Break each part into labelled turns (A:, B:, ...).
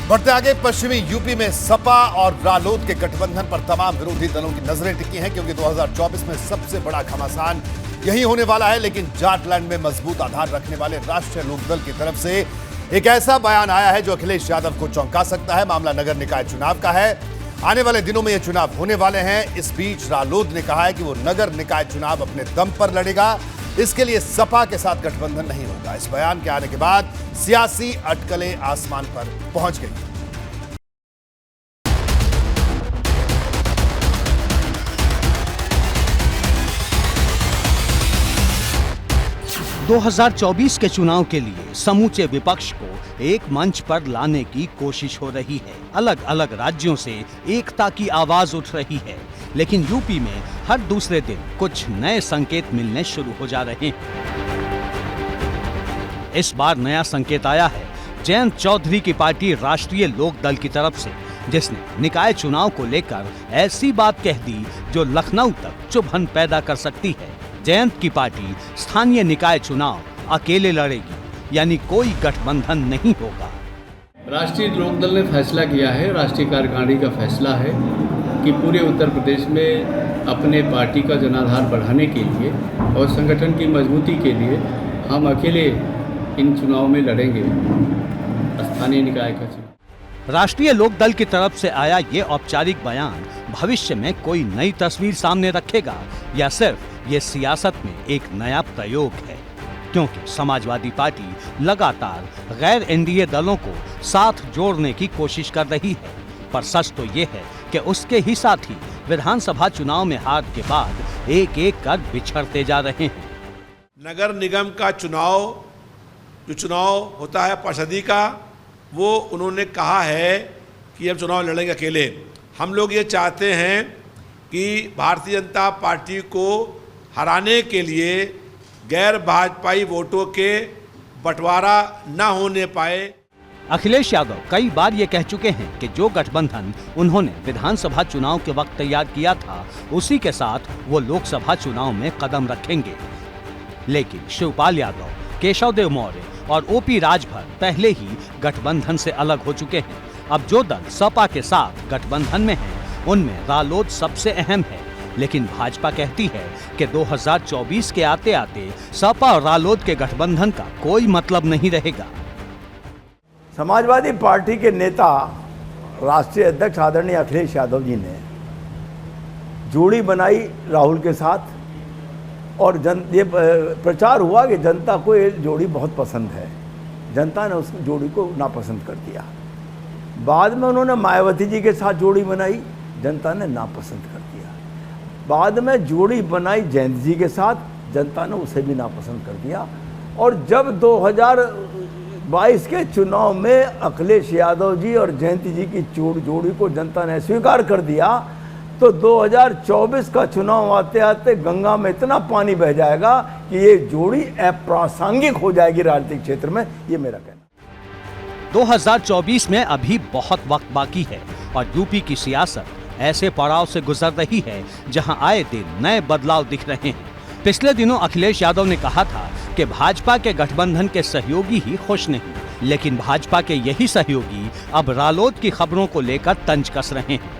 A: बढ़ते आगे पश्चिमी यूपी में सपा और रालोद के गठबंधन पर तमाम विरोधी दलों की नजरें टिकी हैं क्योंकि 2024 में सबसे बड़ा घमासान यही होने वाला है। लेकिन जाटलैंड में मजबूत आधार रखने वाले राष्ट्रीय लोकदल की तरफ से एक ऐसा बयान आया है जो अखिलेश यादव को चौंका सकता है। मामला नगर निकाय चुनाव का है। आने वाले दिनों में ये चुनाव होने वाले हैं। इस बीच रालोद ने कहा है कि वो नगर निकाय चुनाव अपने दम पर लड़ेगा, इसके लिए सपा के साथ गठबंधन नहीं होगा। इस बयान के आने के बाद सियासी अटकलें आसमान पर पहुंच गई।
B: 2024 के चुनाव के लिए समूचे विपक्ष को एक मंच पर लाने की कोशिश हो रही है। अलग अलग राज्यों से एकता की आवाज उठ रही है, लेकिन यूपी में हर दूसरे दिन कुछ नए संकेत मिलने शुरू हो जा रहे हैं। इस बार नया संकेत आया है जयंत चौधरी की पार्टी राष्ट्रीय लोकदल की तरफ से, जिसने निकाय चुनाव को लेकर ऐसी बात कह दी जो लखनऊ तक चुभन पैदा कर सकती है। जयंत की पार्टी स्थानीय निकाय चुनाव अकेले लड़ेगी, यानी कोई गठबंधन नहीं होगा।
C: राष्ट्रीय लोकदल ने फैसला किया है, राष्ट्रीय कार्यकारिणी का फैसला है कि पूरे उत्तर प्रदेश में अपने पार्टी का जनाधार बढ़ाने के लिए और संगठन की मजबूती के लिए हम अकेले इन चुनाव में लड़ेंगे, स्थानीय निकाय का चुनाव।
B: राष्ट्रीय लोकदल की तरफ से आया ये औपचारिक बयान भविष्य में कोई नई तस्वीर सामने रखेगा या सिर्फ ये सियासत में एक नया प्रयोग है? क्योंकि समाजवादी पार्टी लगातार गैर एनडीए दलों को साथ जोड़ने की कोशिश कर रही है, पर सच तो ये है कि उसके ही साथी विधानसभा चुनाव में हार के बाद एक एक कर बिछड़ते जा रहे हैं।
D: नगर निगम का चुनाव जो चुनाव होता है पार्षदी का, वो उन्होंने कहा है कि अब चुनाव लड़ेंगे अकेले। हम लोग ये चाहते हैं कि भारतीय जनता पार्टी को हराने के लिए गैर भाजपाई वोटों के बंटवारा न होने पाए।
B: अखिलेश यादव कई बार ये कह चुके हैं कि जो गठबंधन उन्होंने विधानसभा चुनाव के वक्त तैयार किया था, उसी के साथ वो लोकसभा चुनाव में कदम रखेंगे। लेकिन शिवपाल यादव, केशव देव मौर्य और ओपी राजभर पहले ही गठबंधन से अलग हो चुके हैं। अब जो दल सपा के साथ गठबंधन में हैं, उनमें रालोद सबसे अहम है। लेकिन भाजपा कहती है कि 2024 के आते आते सपा और रालोद के गठबंधन का कोई मतलब नहीं रहेगा।
E: समाजवादी पार्टी के नेता राष्ट्रीय अध्यक्ष आदरणीय अखिलेश यादव जी ने जोड़ी बनाई राहुल के साथ, और ये प्रचार हुआ कि जनता को ये जोड़ी बहुत पसंद है। जनता ने उस जोड़ी को नापसंद कर दिया। बाद में उन्होंने मायावती जी के साथ जोड़ी बनाई, जनता ने नापसंद कर दिया। बाद में जोड़ी बनाई जयंत जी के साथ, जनता ने उसे भी नापसंद कर दिया। और जब 2022 के चुनाव में अखिलेश यादव जी और जयंत जी की जोड़ी को जनता ने स्वीकार कर दिया, तो 2024 का चुनाव आते आते गंगा में इतना पानी बह जाएगा कि ये जोड़ी अप्रासंगिक हो जाएगी राजनीतिक क्षेत्र में। ये मेरा कहना।
B: 2024 में अभी बहुत वक्त बाकी है और यूपी की सियासत ऐसे पड़ाव से गुजर रही है जहां आए दिन नए बदलाव दिख रहे हैं। पिछले दिनों अखिलेश यादव ने कहा था कि भाजपा के गठबंधन के सहयोगी ही खुश नहीं, लेकिन भाजपा के यही सहयोगी अब रालोद की खबरों को लेकर तंज कस रहे हैं।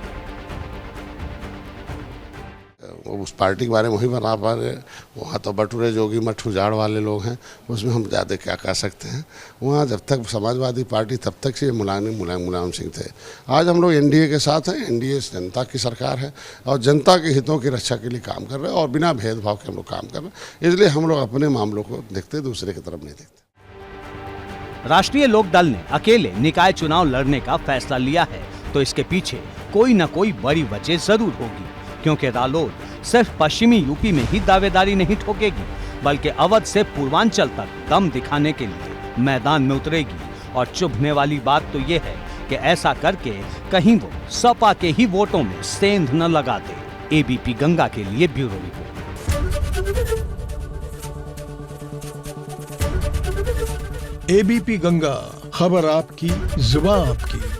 F: उस पार्टी के बारे में वही बना पा रहे। वहाँ तो बटुरे जोगी मठ उजाड़ वाले लोग हैं, उसमें हम ज़्यादा क्या कर सकते हैं। वहाँ जब तक समाजवादी पार्टी तब तक से मुलायम सिंह थे। आज हम लोग एनडीए के साथ हैं। एनडीए जनता की सरकार है और जनता के हितों की रक्षा के लिए काम कर रहे हैं और बिना भेदभाव के हम लोग काम कर रहे हैं। इसलिए हम लोग अपने मामलों को देखते, दूसरे की तरफ नहीं देखते।
B: राष्ट्रीय लोकदल ने अकेले निकाय चुनाव लड़ने का फैसला लिया है, तो इसके पीछे कोई न कोई बड़ी वजह जरूर होगी, क्योंकि रालोद सिर्फ पश्चिमी यूपी में ही दावेदारी नहीं ठोकेगी, बल्कि अवध से पूर्वांचल तक दम दिखाने के लिए मैदान में उतरेगी। और चुभने वाली बात तो ये है कि ऐसा करके कहीं वो सपा के ही वोटों में सेंध न लगा दे। एबीपी गंगा के लिए ब्यूरो रिपोर्ट।
G: एबीपी गंगा, खबर आपकी, जुबान आपकी।